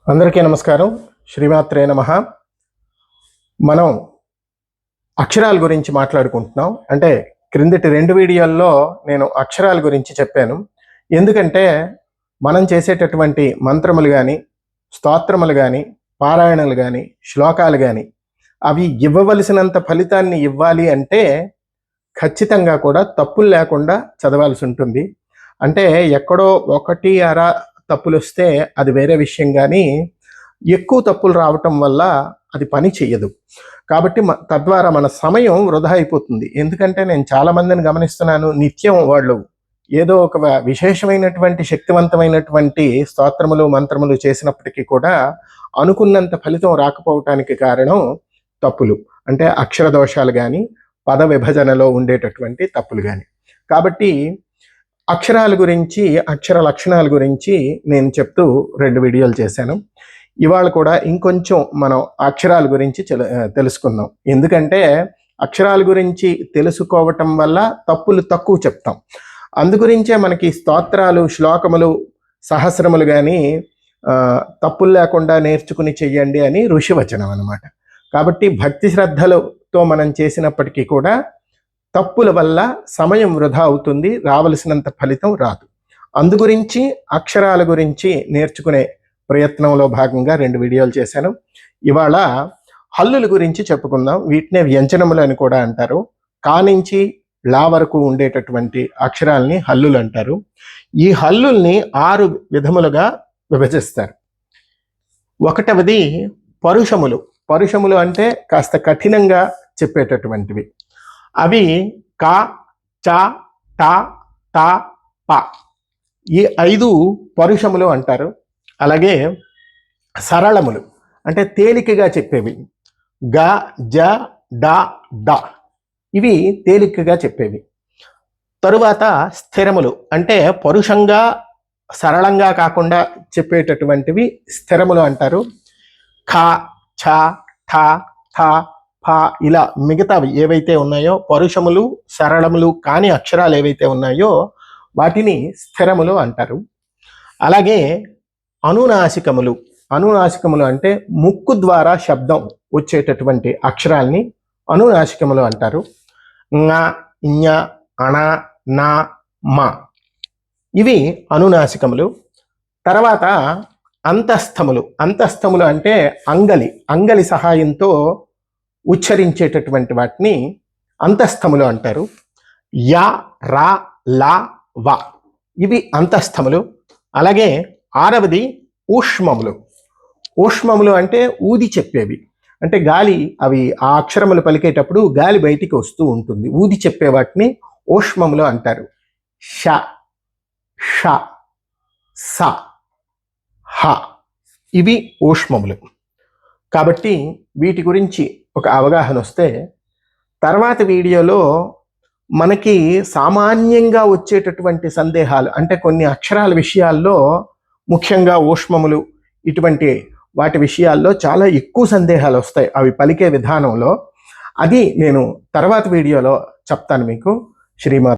అందరికీ నమస్కారం. శ్రీమాత్రే నమః. మనం అక్షరాల గురించి మాట్లాడుకుంటున్నాం. అంటే క్రిందటి 2 వీడియోల్లో నేను అక్షరాల గురించి చెప్పాను. ఎందుకంటే మనం చేసేటటువంటి మంత్రములు గాని, స్తోత్రములు గాని, పారాయణలు గాని, శ్లోకాలు గాని అవి ఇవ్వవలసినంత ఫలితాన్ని ఇవ్వాలి అంటే ఖచ్చితంగా కూడా తప్పులు లేకుండా చదవాల్సి ఉంటుంది. అంటే ఎక్కడో ఒకటి అర తప్పులొస్తే అది వేరే విషయం కానీ ఎక్కువ తప్పులు రావటం వల్ల అది పని చెయ్యదు. కాబట్టి తద్వారా మన సమయం వృధా అయిపోతుంది. ఎందుకంటే నేను చాలామందిని గమనిస్తున్నాను, నిత్యం వాళ్ళు ఏదో ఒక విశేషమైనటువంటి శక్తివంతమైనటువంటి స్తోత్రములు మంత్రములు చేసినప్పటికీ కూడా అనుకున్నంత ఫలితం రాకపోవటానికి కారణం తప్పులు. అంటే అక్షర దోషాలు కానీ పద విభజనలో ఉండేటటువంటి తప్పులు కానీ. కాబట్టి అక్షరాల గురించి, అక్షర లక్షణాల గురించి నేను చెప్తూ 2 వీడియోలు చేశాను. ఇవాళ కూడా ఇంకొంచెం మనం అక్షరాల గురించి తెలుసుకుందాం. ఎందుకంటే అక్షరాల గురించి తెలుసుకోవటం వల్ల తప్పులు తక్కువ చెప్తాం. అందుగురించే మనకి స్తోత్రాలు, శ్లోకములు, సహస్రములు కానీ తప్పులు లేకుండా నేర్చుకుని చెయ్యండి అని ఋషివచనం అన్నమాట. కాబట్టి భక్తి శ్రద్ధలతో మనం చేసినప్పటికీ కూడా తప్పుల వల్ల సమయం వృధా అవుతుంది, రావలసినంత ఫలితం రాదు. అందుగురించి అక్షరాల గురించి నేర్చుకునే ప్రయత్నంలో భాగంగా 2 వీడియోలు చేశాను. ఇవాళ హల్లుల గురించి చెప్పుకుందాం. వీటినే వ్యంజనములు అని కూడా అంటారు. కా నుంచి లా వరకు ఉండేటటువంటి అక్షరాల్ని హల్లులు అంటారు. ఈ హల్లుల్ని 6 విధములుగా విభజిస్తారు. ఒకటవది పరుషములు. పరుషములు అంటే కాస్త కఠినంగా చెప్పేటటువంటివి. అవి క, చ, ట, త, ప. ఈ 5 పరుషములు అంటారు. అలాగే సరళములు అంటే తేలికగా చెప్పేవి. గ, జ, డ, ద. ఇవి తేలికగా చెప్పేవి. తరువాత స్థిరములు అంటే పరుషంగా సరళంగా కాకుండా చెప్పేటటువంటివి స్థిరములు అంటారు. ఖ, ఛ, ఠ, థ, ఫ ఇలా మిగతావి ఏవైతే ఉన్నాయో పరుషములు, సరళములు కాని అక్షరాలు ఏవైతే ఉన్నాయో వాటిని స్థిరములు అంటారు. అలాగే అనునాసికములు. అనునాసికములు అంటే ముక్కు ద్వారా శబ్దం వచ్చేటటువంటి అక్షరాల్ని అనునాసికములు అంటారు. ङ, ఞ, అణ, న, మ ఇవి అనునాసికములు. తర్వాత అంతస్థములు. అంతస్థములు అంటే అంగలి సహాయంతో ఉచ్చరించేటటువంటి వాటిని అంతస్థములు అంటారు. య, ర, ల, వ ఇవి అంతస్థములు. అలాగే 6వది ఊష్మములు. ఊష్మములు అంటే ఊది చెప్పేవి. అంటే గాలి, అవి ఆ అక్షరములు పలికేటప్పుడు గాలి బయటికి వస్తూ ఉంటుంది. ఊది చెప్పే వాటిని ఊష్మములు అంటారు. ష, ష, స, హ ఇవి ఊష్మములు. కాబట్టి వీటి గురించి ఒక అవగాహన వస్తే తర్వాత వీడియోలో మనకి సామాన్యంగా వచ్చేటటువంటి సందేహాలు, అంటే కొన్ని అక్షరాల విషయాల్లో ముఖ్యంగా ఊష్మములు ఇటువంటి వాటి విషయాల్లో చాలా ఎక్కువ సందేహాలు వస్తాయి అవి పలికే విధానంలో. అది నేను తర్వాత వీడియోలో చెప్తాను మీకు. శ్రీమాత